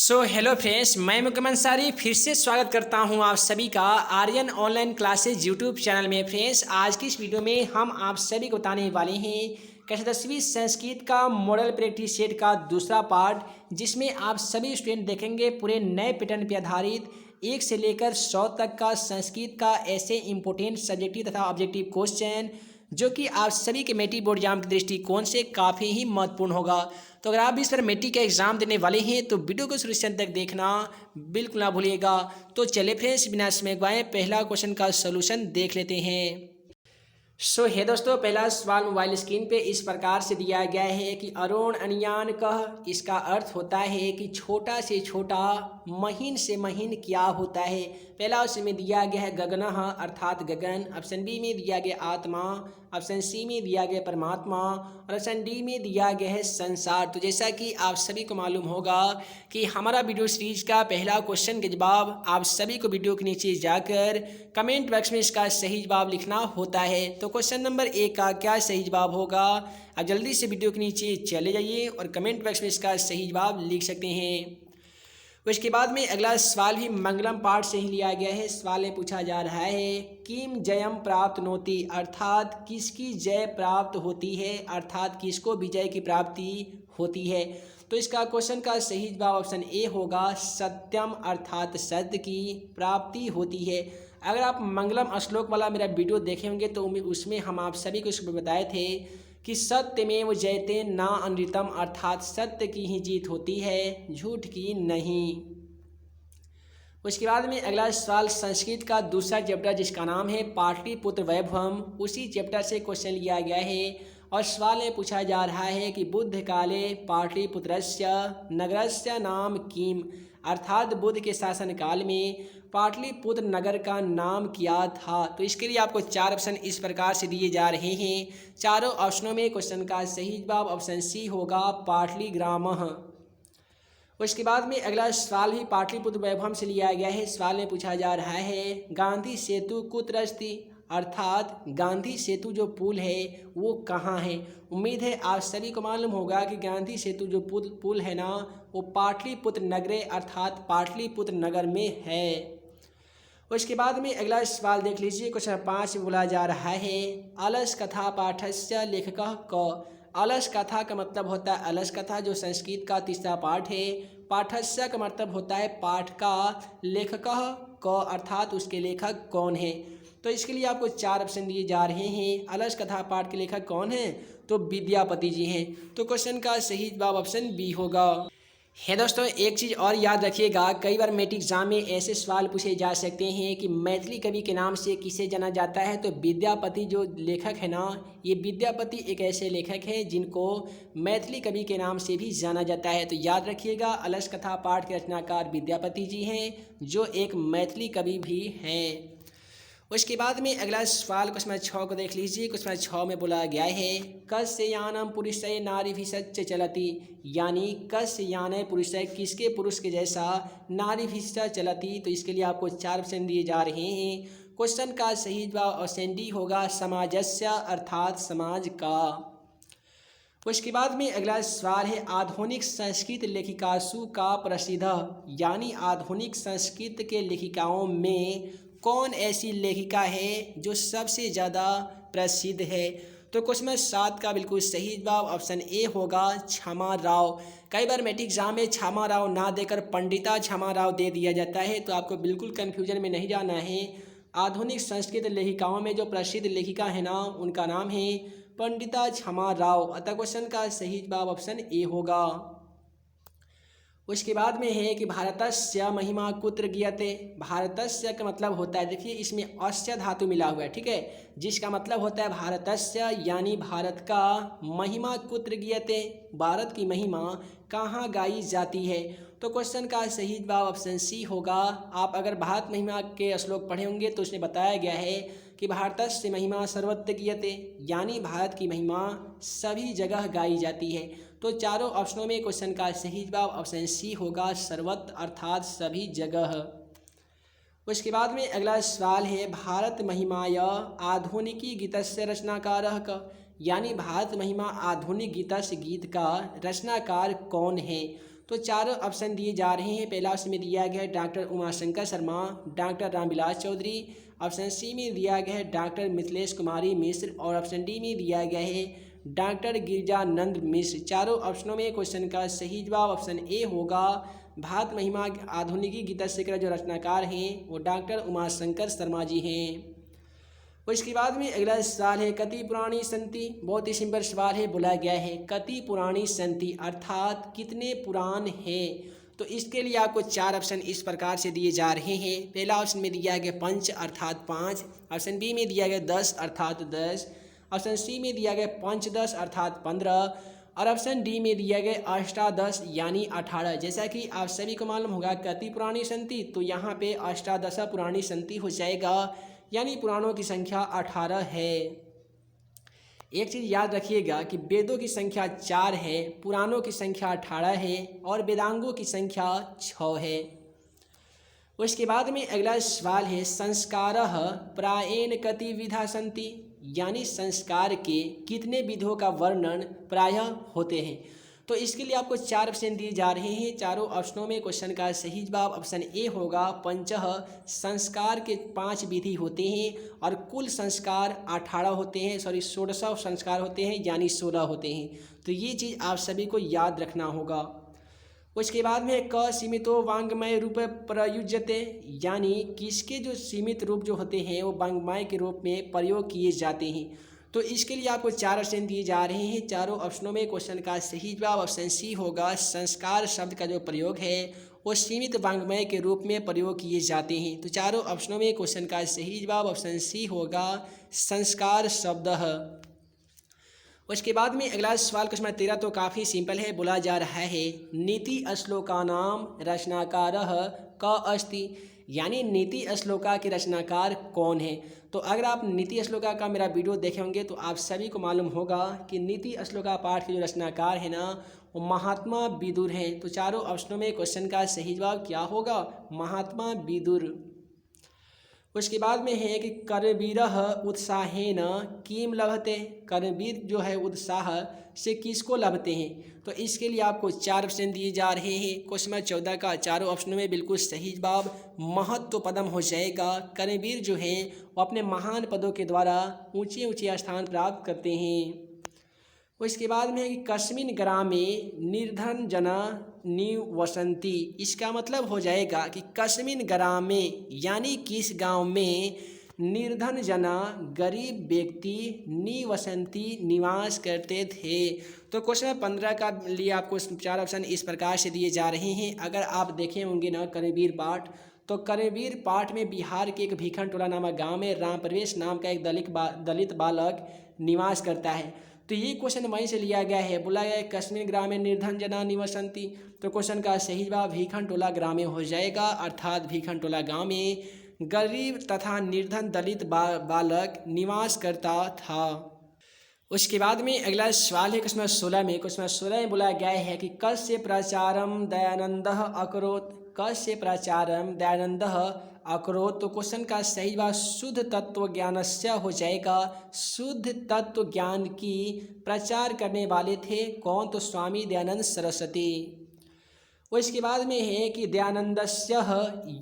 Hello friends, मैं मुकम्मल अंसारी फिर से स्वागत करता हूं आप सभी का Aryan online classes YouTube channel में। फ्रेंड्स, आज की इस वीडियो में हम आप सभी को बताने वाले हैं कक्षा 10वीं संस्कृत का मॉडल प्रैक्टिस सेट का दूसरा पार्ट, जिसमें आप सभी स्टूडेंट देखेंगे पूरे नए पैटर्न पर आधारित 1 से लेकर 100 तक का संस्कृत का ऐसे इंपॉर्टेंट सब्जेक्टिव तथा ऑब्जेक्टिव क्वेश्चन जो कि आप सभी के मेट्रिक बोर्ड एग्जाम के दृष्टिकोण से काफ़ी ही महत्वपूर्ण होगा। तो अगर आप भी इस पर मेट्रिक का एग्जाम देने वाले हैं तो वीडियो को शुरू से अंत तक देखना बिल्कुल ना भूलिएगा। तो चलिए फ्रेंड्स, बिना समय गवाए पहला क्वेश्चन का सोल्यूशन देख लेते हैं। है दोस्तों, पहला सवाल मोबाइल स्क्रीन पे इस प्रकार से दिया गया है कि अरुण अनियान कह। इसका अर्थ होता है कि छोटा से छोटा, महीन से महीन क्या होता है। पहला ऑप्शन में दिया गया है गगनः अर्थात गगन, ऑप्शन बी में दिया गया आत्मा, ऑप्शन सी में दिया गया परमात्मा और ऑप्शन डी में दिया गया है संसार। तो जैसा कि आप सभी को मालूम होगा कि हमारा वीडियो सीरीज का पहला क्वेश्चन के जवाब आप सभी को वीडियो के नीचे जाकर कमेंट बॉक्स में इसका सही जवाब लिखना होता है। तो क्वेश्चन नंबर 1 का क्या सही जवाब होगा, आप जल्दी से वीडियो के नीचे चले जाइए और कमेंट बॉक्स में इसका सही जवाब लिख सकते हैं। उसके बाद में अगला सवाल भी मंगलम पाठ से ही लिया गया है। सवाल में पूछा जा रहा है किम जयम प्राप्त नोति, अर्थात किसकी जय प्राप्त होती है, अर्थात किसको विजय की प्राप्ति होती है। तो इसका क्वेश्चन का सही जवाब ऑप्शन ए होगा, सत्यम अर्थात सत्य की प्राप्ति होती है। अगर आप मंगलम श्लोक वाला मेरा वीडियो देखे होंगे तो उसमें हम आप सभी को इसको बताए थे कि सत्यमेव जयते ना अनृतम, अर्थात सत्य की ही जीत होती है, झूठ की नहीं। उसके बाद में अगला सवाल संस्कृत का दूसरा चैप्टर जिसका नाम है पाटलिपुत्र वैभवम, उसी चैप्टर से क्वेश्चन लिया गया है और सवाल में पूछा जा रहा है कि बुद्ध काले पाटलिपुत्रस्य नगरस्य नाम किम, अर्थात बुद्ध के शासन काल में पाटलिपुत्र नगर का नाम क्या था। तो इसके लिए आपको 4 ऑप्शन इस प्रकार से दिए जा रहे हैं। चारों ऑप्शनों में क्वेश्चन का सही जवाब ऑप्शन सी होगा, पाटलिग्रामः। उसके बाद में अगला सवाल भी पाटलिपुत्र वैभवम से लिया गया है। सवाल में पूछा जा रहा है गांधी सेतु कुत्र अस्ति, अर्थात गांधी सेतु जो पुल है वो कहाँ है। उम्मीद है आप सभी को मालूम होगा कि गांधी सेतु जो पुल है ना, वो पाटलिपुत्र नगरे अर्थात पाटलिपुत्र नगर में है। उसके बाद में अगला सवाल देख लीजिए। क्वेश्चन 5 में बोला जा रहा है अलस कथा पाठस्य लेखकः क। अलस कथा का मतलब होता है अलस कथा जो संस्कृत का तीसरा पाठ है। पाठस्य का मतलब होता है पाठ का, लेखकः क अर्थात उसके लेखक कौन है। तो इसके लिए आपको 4 ऑप्शन दिए जा रहे हैं। अलस कथा पाठ के लेखक कौन हैं, तो विद्यापति जी हैं। तो क्वेश्चन का सही जवाब ऑप्शन बी होगा। है दोस्तों, एक चीज़ और याद रखिएगा, कई बार मेट्रिक एग्जाम में ऐसे सवाल पूछे जा सकते हैं कि मैथिली कवि के नाम से किसे जाना जाता है। तो विद्यापति जो लेखक है ना, ये विद्यापति एक ऐसे लेखक हैं जिनको मैथिली कवि के नाम से भी जाना जाता है। तो याद रखिएगा, अलस कथा पाठ के रचनाकार विद्यापति जी हैं जो एक मैथिली कवि भी हैं। उसके बाद में अगला सवाल क्वेश्चन 6 को देख लीजिए। क्वेश्चन 6 में बोला गया है कस्य यानम पुरुषय नारीभिश्च चलति, यानी कस्य यान पुरुषय किसके पुरुष के जैसा नारीभिश्च चलति। तो इसके लिए आपको 4 ऑप्शन दिए जा रहे हैं। क्वेश्चन का सही जवाब ऑप्शन डी होगा, समाजस्य अर्थात समाज का। उसके बाद में अगला सवाल है आधुनिक संस्कृत लेखिकासु का प्रसिद्ध, यानी आधुनिक संस्कृत के लेखिकाओं में कौन ऐसी लेखिका है जो सबसे ज़्यादा प्रसिद्ध है। तो क्वेश्चन 7 का बिल्कुल सही जवाब ऑप्शन ए होगा, क्षमा राव। कई बार मैट्रिक एग्जाम में क्षमा राव ना देकर पंडिता क्षमा राव दे दिया जाता है, तो आपको बिल्कुल कन्फ्यूजन में नहीं जाना है। आधुनिक संस्कृत लेखिकाओं में जो प्रसिद्ध लेखिका है ना, उनका नाम है पंडिता क्षमा राव। अतः क्वेश्चन का सही जवाब ऑप्शन ए होगा। उसके बाद में है कि भारतस्य महिमा कुत्र गीयते। भारतस्य का मतलब होता है, देखिए इसमें अस्य धातु मिला हुआ है, ठीक है, जिसका मतलब होता है भारतस्य यानी भारत का, महिमा कुत्र गीयते भारत की महिमा कहाँ गाई जाती है। तो क्वेश्चन का सही जवाब ऑप्शन सी होगा। आप अगर भारत महिमा के श्लोक पढ़े होंगे तो उसमें बताया गया है कि भारतस्य महिमा सर्वत्र गीयते, यानी भारत की महिमा सभी जगह गाई जाती है। तो चारों ऑप्शनों में क्वेश्चन का सही जवाब ऑप्शन सी होगा, सर्वत्र अर्थात सभी जगह। उसके बाद में अगला सवाल है भारत महिमाय आधुनिकी गीतस्य रचनाकारः क, यानी भारत महिमा आधुनिक गीतस्य गीत का रचनाकार कौन है। तो चारों ऑप्शन दिए जा रहे हैं। पहला ऑप्शन में दिया गया है doctor Umashankar Sharma, doctor Ramvilas Chaudhary. Option C में दिया गया है डॉक्टर मिथिलेश कुमारी मिश्र और ऑप्शन डी में दिया गया है डॉक्टर गिरिजानंद मिश्र। चारों ऑप्शनों में क्वेश्चन का सही जवाब ऑप्शन ए होगा। भारत महिमा आधुनिकी गीता शिखर जो रचनाकार हैं वो डॉक्टर उमाशंकर शर्मा जी हैं। उसके बाद में अगला सवाल है कति पुराणी संति। बहुत ही सिंपल सवाल है, बोला गया है कति पुराणी संति अर्थात कितने पुराण है। तो इसके लिए आपको चार ऑप्शन इस प्रकार से दिए जा रहे हैं। पहला ऑप्शन में दिया गया 5 अर्थात 5, ऑप्शन बी में दिया गया 10 अर्थात 10, ऑप्शन सी में दिया गया 5-10 अर्थात 15 और ऑप्शन डी में दिया गया अष्टादश यानी 18। जैसा कि आप सभी को मालूम होगा कति पुराणी संति, तो यहाँ पे अष्टादश पुराणी संति हो जाएगा, यानी पुराणों की संख्या 18 है। एक चीज़ याद रखिएगा कि वेदों की संख्या 4 है, पुराणों की संख्या 18 है और वेदांगों की संख्या 6 है। उसके बाद में अगला सवाल है संस्कारः प्रायेण कति विधा सन्ति, यानी संस्कार के कितने विधों का वर्णन प्रायः होते हैं। तो इसके लिए आपको चार ऑप्शन दिए जा रहे हैं। चारों ऑप्शनों में क्वेश्चन का सही जवाब ऑप्शन ए होगा। पंचह संस्कार के 5 विधि होते हैं और कुल संस्कार 18 होते हैं, 16 संस्कार होते हैं यानी 16 होते हैं। तो ये चीज़ आप सभी को याद रखना होगा। उसके बाद में क सीमितो वांग्मय रूप प्रयुज्यते, यानी किसके जो सीमित रूप जो होते हैं वो वांग्मय के रूप में प्रयोग किए जाते हैं। तो इसके लिए आपको चार ऑप्शन दिए जा रहे हैं। चारों ऑप्शनों में क्वेश्चन का सही जवाब ऑप्शन सी होगा। संस्कार शब्द का जो प्रयोग है वो सीमित वांग्मय के रूप में प्रयोग किए जाते हैं। तो चारों ऑप्शनों में क्वेश्चन का सही जवाब ऑप्शन सी होगा, संस्कार शब्द। उसके बाद में अगला सवाल क्वेश्चन 13 तो काफ़ी सिंपल है, बोला जा रहा है नीति श्लोकानाम रचनाकारः क अस्ति, यानी नीति श्लोका के रचनाकार कौन है। तो अगर आप नीति श्लोका का मेरा वीडियो देखे होंगे तो आप सभी को मालूम होगा कि नीति श्लोका पाठ के जो रचनाकार है ना वो महात्मा विदुर हैं। तो चारों ऑप्शनों में क्वेश्चन का सही जवाब क्या होगा, महात्मा विदुर। उसके बाद में है कि कर्मवीरः उत्साहेन किम लभते, कर्मवीर जो है उत्साह से किसको लभते हैं। तो इसके लिए आपको चार ऑप्शन दिए जा रहे हैं। क्वेश्चन 14 का चारों ऑप्शनों में बिल्कुल सही जवाब महत्व पदम हो जाएगा। कर्मवीर जो है वो अपने महान पदों के द्वारा ऊंचे ऊंचे स्थान प्राप्त करते हैं। उसके बाद में है कि कस्मिन ग्रामे निर्धन जना निवसंती, इसका मतलब हो जाएगा कि कस्मिन ग्रामे यानी किस गांव में निर्धन जना गरीब व्यक्ति निवसंती निवास करते थे। तो क्वेश्चन 15 का लिए आपको चार ऑप्शन इस प्रकार से दिए जा रहे हैं। अगर आप देखे होंगे ना कर्मवीर पाठ, तो कर्मवीर पाठ में बिहार के एक भीखन टोला नामक गांव में राम प्रवेश नाम का एक दलित बालक निवास करता है। तो ये क्वेश्चन वहीं से लिया गया है। बोला गया है कस्मिन ग्रामे निर्धन जना निवसंती, तो क्वेश्चन का सही जवाब भीखन टोला ग्राम में हो जाएगा, अर्थात भीखन टोला गाँव में गरीब तथा निर्धन दलित बालक निवास करता था। उसके बाद में अगला सवाल है क्वेश्चन 16 में। क्वेश्चन 16 में बोला गया है कि कस्य प्रचारम दयानंदः अकरोत्, कस्य प्रचारम दयानंदः अकरोत्। तो क्वेश्चन का सही जवाब शुद्ध तत्व ज्ञानस्य हो जाएगा। शुद्ध तत्व ज्ञान की प्रचार करने वाले थे कौन, तो स्वामी दयानंद सरस्वती। उसके बाद में है कि दयानंदस्य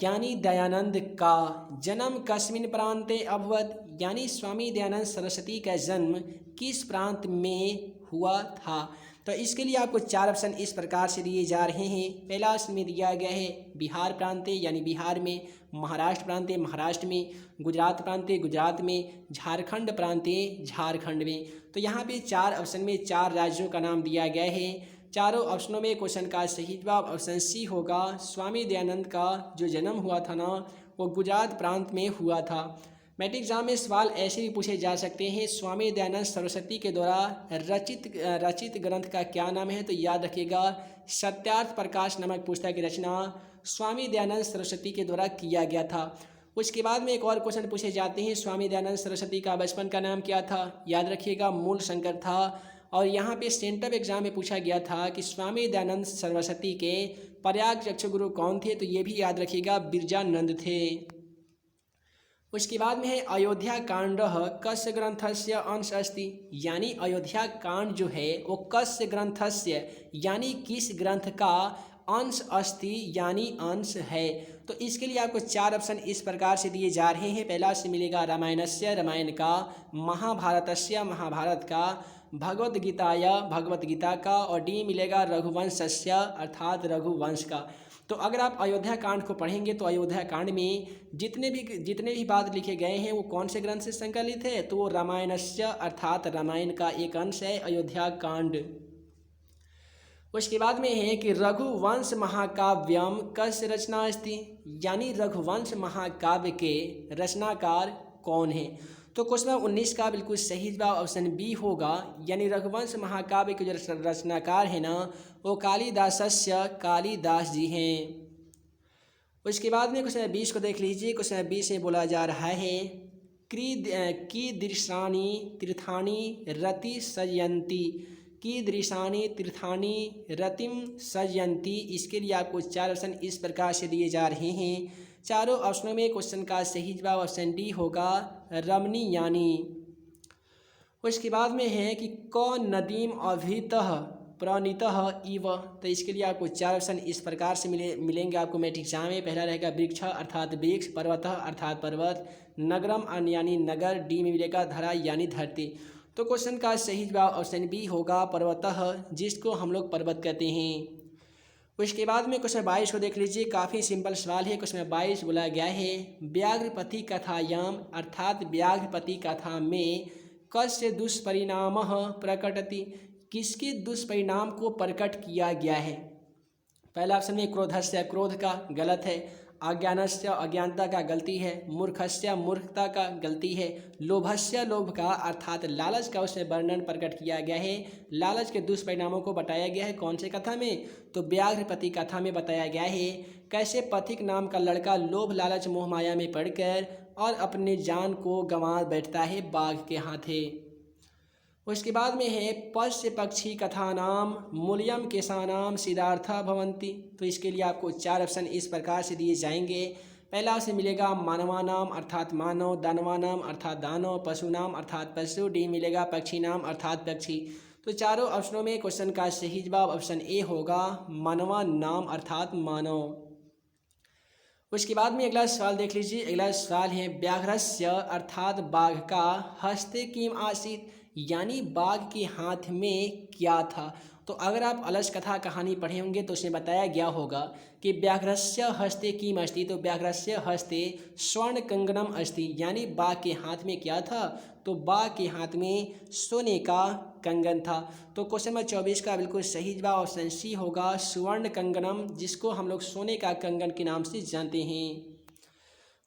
यानी दयानंद का जन्म कस्मिन प्रांते अभवत, यानी स्वामी दयानंद सरस्वती का जन्म किस प्रांत में हुआ था। तो इसके लिए आपको चार ऑप्शन इस प्रकार से दिए जा रहे हैं। पहला ऑप्शन में दिया गया है बिहार प्रांते यानी बिहार में, महाराष्ट्र प्रांते महाराष्ट्र में, गुजरात प्रांते गुजरात में, झारखंड प्रांते झारखंड में। तो यहाँ पे चार ऑप्शन में चार राज्यों का नाम दिया गया है। चारों ऑप्शनों में क्वेश्चन का सही जवाब ऑप्शन सी होगा। स्वामी दयानंद का जो जन्म हुआ था ना वो गुजरात प्रांत में हुआ था। मैट्रिक एग्जाम में सवाल ऐसे भी पूछे जा सकते हैं, स्वामी दयानंद सरस्वती के द्वारा रचित ग्रंथ का क्या नाम है। तो याद रखिएगा सत्यार्थ प्रकाश नामक पुस्तक की रचना स्वामी दयानंद सरस्वती के द्वारा किया गया था। उसके बाद में एक और क्वेश्चन पूछे जाते हैं, स्वामी दयानंद सरस्वती का बचपन का नाम क्या था। याद रखिएगा मूल शंकर था। और यहाँ पे सेंट्रल एग्जाम में पूछा गया था कि स्वामी दयानंद सरस्वती के प्रयाग चक्षुगुरु कौन थे। तो ये भी याद रखिएगा बिरजानंद थे। उसके बाद में है अयोध्या कांड कस्य ग्रंथस्य अंश अस्ति, यानी अयोध्या कांड जो है वो कस्य ग्रंथस्य यानी किस ग्रंथ का अंश अस्ति यानी अंश है। तो इसके लिए आपको 4 ऑप्शन इस प्रकार से दिए जा रहे हैं। पहला से मिलेगा रामायणस्य रामायण का, महाभारतस्य महाभारत का, भगवद गीताया भगवद गीता का, और डी मिलेगा रघुवंशस्य अर्थात रघुवंश का। तो अगर आप अयोध्या कांड को पढ़ेंगे तो अयोध्या कांड में जितने भी बात लिखे गए हैं वो कौन से ग्रंथ से संकलित है, तो वो रामायणस्य अर्थात रामायण का एक अंश है अयोध्या कांड। उसके बाद में है कि रघुवंश महाकाव्यम कस्य रचना अस्ति, यानी रघुवंश महाकाव्य के रचनाकार कौन है। तो क्वेश्चन 19 का बिल्कुल सही जवाब ऑप्शन बी होगा, यानी रघुवंश महाकाव्य के जो रचनाकार है ना वो कालिदासस्य कालिदास जी हैं। उसके बाद में क्वेश्चन 20 को देख लीजिए। क्वेश्चन 20 में बोला जा रहा है कीदृशानि तीर्थानि रति सजयन्ति, कीदृशानि तीर्थानि रतिम सजयन्ति। इसके लिए आपको 4 ऑप्शन इस प्रकार से दिए जा रहे हैं। चारों ऑप्शनों में क्वेश्चन का सही जवाब ऑप्शन डी होगा रमणीयानि। उसके बाद में है कि क नदीम अभितः प्रणीतः इव। तो इसके लिए आपको 4 ऑप्शन इस प्रकार से मिलेंगे आपको मैट्रिक एग्जाम में। पहला रहेगा वृक्ष अर्थात वृक्ष, पर्वतः अर्थात पर्वत, नगरम यानी नगर, डी में मिलेगा धरा यानी धरती। तो क्वेश्चन का सही जवाब ऑप्शन बी होगा पर्वतः, जिसको हम लोग पर्वत कहते हैं। उसके बाद में क्वेश्चन 22 को देख लीजिए। काफ़ी सिंपल सवाल है। क्वेश्चन 22 बोला गया है व्याघ्रपति कथायाम अर्थात व्याघ्रपति कथा में कस्य दुष्परिणामः प्रकटति, किसके दुष्परिणाम को प्रकट किया गया है। पहला ऑप्शन में क्रोधस्य क्रोध का गलत है, अज्ञानस्य अज्ञानता का गलती है, मूर्खस्य मूर्खता का गलती है, लोभस्य लोभ का अर्थात लालच का उसमें वर्णन प्रकट किया गया है। लालच के दुष्परिणामों को बताया गया है कौन से कथा में, तो व्याघ्रपति कथा में बताया गया है। कैसे पथिक नाम का लड़का लोभ लालच मोह माया में पड़कर और अपने जान को गंवा बैठता है बाघ के हाथे। उसके बाद में है पश्य पक्षी कथा नाम मूल्यम केशानाम सिद्धार्था भवंती। तो इसके लिए आपको 4 ऑप्शन इस प्रकार से दिए जाएंगे। पहला से मिलेगा मानवानाम अर्थात मानव, दानवानाम अर्थात दानव, पशुनाम अर्थात पशु, डी मिलेगा पक्षी नाम अर्थात पक्षी। तो चारों ऑप्शनों में क्वेश्चन का सही जवाब ऑप्शन ए होगा मानवा नाम अर्थात मानव। उसके बाद में अगला सवाल देख लीजिए। अगला सवाल है व्याघ्रस्य अर्थात बाघ का हस्ते किम आसीत, यानी बाघ के हाथ में क्या था। तो अगर आप अलस कथा कहानी पढ़े होंगे तो उसमें बताया गया होगा कि व्याघ्रस्य हस्ते किम अस्ति, तो व्याघ्रस्य हस्ते स्वर्ण कंगनम अस्ति, यानी बाघ के हाथ में क्या था, तो बाघ के हाथ में सोने का कंगन था। तो क्वेश्चन नंबर 24 का बिल्कुल सही जवाब ऑप्शन सी होगा स्वर्ण कंगनम, जिसको हम लोग सोने का कंगन के नाम से जानते हैं।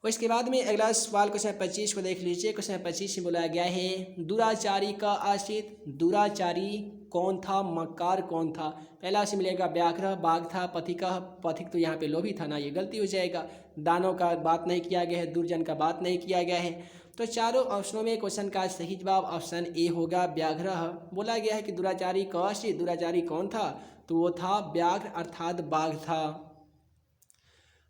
उसके बाद में अगला सवाल क्वेश्चन 25 को देख लीजिए। क्वेश्चन 25 में बोला गया है दुराचारी का आश्रित, दुराचारी कौन था, मक्कार कौन था। पहला से मिलेगा व्याघ्र बाघ था, पथिका पथिक तो यहाँ पे लोभी था ना, ये गलती हो जाएगा। दानव का बात नहीं किया गया है, दुर्जन का बात नहीं किया गया है। तो चारों ऑप्शनों में क्वेश्चन का सही जवाब ऑप्शन ए होगा व्याघ्र। बोला गया है कि दुराचारी का आश्रित, दुराचारी कौन था, तो वो था व्याघ्र अर्थात बाघ था।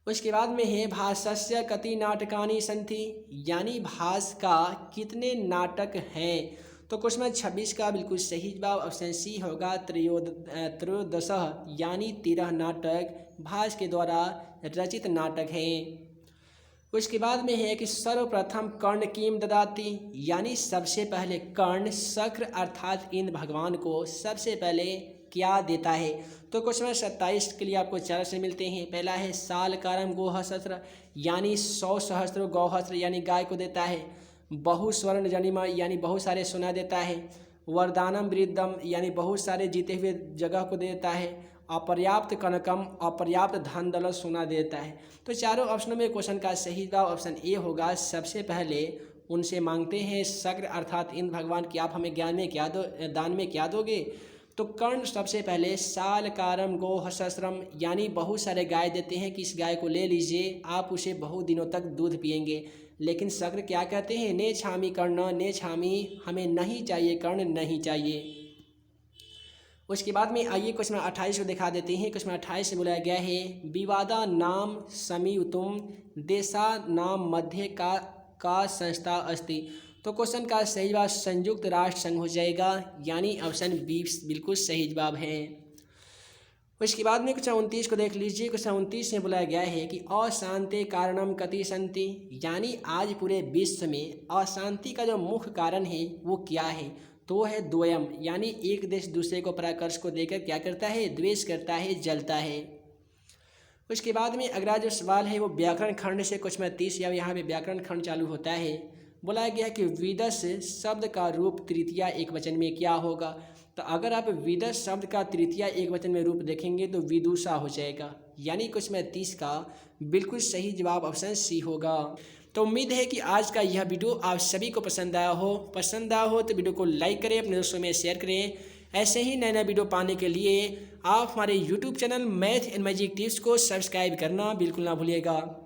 उसके बाद में है भाष्यस्य कति नाटकानि सन्ति, यानी भास का कितने नाटक हैं। तो क्वेश्चन 26 का बिल्कुल सही जवाब ऑप्शन सी होगा त्रयोदश, यानी 13 नाटक भास के द्वारा रचित नाटक हैं। उसके बाद में है कि सर्वप्रथम कर्ण किम ददाति, यानी सबसे पहले कर्ण शक्र अर्थात इंद्र भगवान को सबसे पहले क्या देता है। तो क्वेश्चन 27 के लिए आपको 4 से मिलते हैं। पहला है सालकारम गोहस्त्र, यानी 100 सहस्त्र गौहस्त्र यानी गाय को देता है। बहुस्वर्ण जनिमा, यानी बहुत सारे सोना देता है। वरदानम वृद्धम, यानी बहुत सारे जीते हुए जगह को देता है। अपर्याप्त कनकम, अपर्याप्त धन दौलत सोना देता है। तो चारों ऑप्शनों में क्वेश्चन का सही जवाब ऑप्शन ए होगा सबसे पहले उनसे मांगते हैं शक्र अर्थात इंद्र भगवान की आप हमें ज्ञान में क्या दो, दान में क्या दोगे। तो कर्ण सबसे पहले सालकारम गोहस्त्रम, यानी बहुत सारे गाय देते हैं कि इस गाय को ले लीजिए, आप उसे बहुत दिनों तक दूध पिएंगे। लेकिन शक्र क्या कहते हैं, ने छामी कर्ण, ने छामी हमें नहीं चाहिए, कर्ण नहीं चाहिए। उसके बाद में आइए क्वेश्चन 28 को दिखा देते हैं। क्वेश्चन 28 से बोला गया है विवादा नाम समीयुतुम देशा नाम मध्य का संस्था अस्ति। तो क्वेश्चन का सही जवाब संयुक्त राष्ट्र संघ हो जाएगा, यानी ऑप्शन बी बिल्कुल सही जवाब है। उसके बाद में क्वेश्चन 29 को देख लीजिए। क्वेश्चन 29 में बोला गया है कि अशांति कारणम कति सन्ति, यानी आज पूरे विश्व में अशांति का जो मुख्य कारण है वो क्या है, तो है द्वयम, यानी एक देश दूसरे को पराकर्ष को देकर क्या करता है, द्वेष करता है, जलता है। उसके बाद में अगला जो सवाल है वो व्याकरण खंड से क्वेश्चन 30 या यहाँ पे व्याकरण खंड चालू होता है। बोला गया कि विदस शब्द का रूप तृतीया एक वचन में क्या होगा। तो अगर आप विदस शब्द का तृतीया एक वचन में रूप देखेंगे तो विदुषा हो जाएगा, यानी क्वेश्चन 30 का बिल्कुल सही जवाब ऑप्शन सी होगा। तो उम्मीद है कि आज का यह वीडियो आप सभी को पसंद आया हो तो वीडियो को लाइक करें, अपने दोस्तों में शेयर करें। ऐसे ही नए नए वीडियो पाने के लिए आप हमारे YouTube channel math and magic tips को सब्सक्राइब करना बिल्कुल ना भूलिएगा।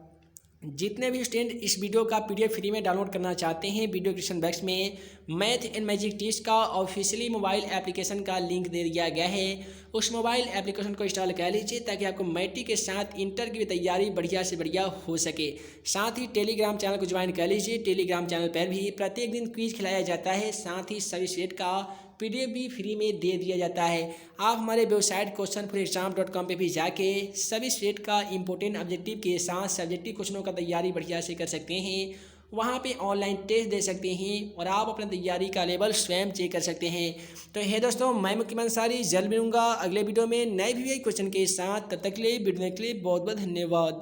जितने भी स्टूडेंट इस वीडियो का PDF फ्री में डाउनलोड करना चाहते हैं, वीडियो डिस्क्रिप्शन बॉक्स में मैथ एंड मैजिक टिप्स का ऑफिशियली मोबाइल एप्लीकेशन का लिंक दे दिया गया है। उस मोबाइल एप्लीकेशन को इंस्टॉल कर लीजिए ताकि आपको मैट्रिक के साथ इंटर की भी तैयारी बढ़िया से बढ़िया हो सके। साथ ही टेलीग्राम चैनल को ज्वाइन कर लीजिए। टेलीग्राम चैनल पर भी प्रत्येक दिन क्विज खिलाया जाता है, साथ ही सभी सेट का PDF भी फ्री में दे दिया जाता है। आप हमारे वेबसाइट questionforexam.com पे भी जाके सभी स्टेट का इंपॉर्टेंट ऑब्जेक्टिव के साथ सब्जेक्टिव क्वेश्चनों का तैयारी बढ़िया से कर सकते हैं। वहाँ पे ऑनलाइन टेस्ट दे सकते हैं और आप अपनी तैयारी का लेवल स्वयं चेक कर सकते हैं। तो है दोस्तों, मैं मुकीम अंसारी जल्द मिलूंगा अगले वीडियो में नए भी क्वेश्चन के साथ। तब तक के लिए वीडियो के लिए बहुत बहुत धन्यवाद।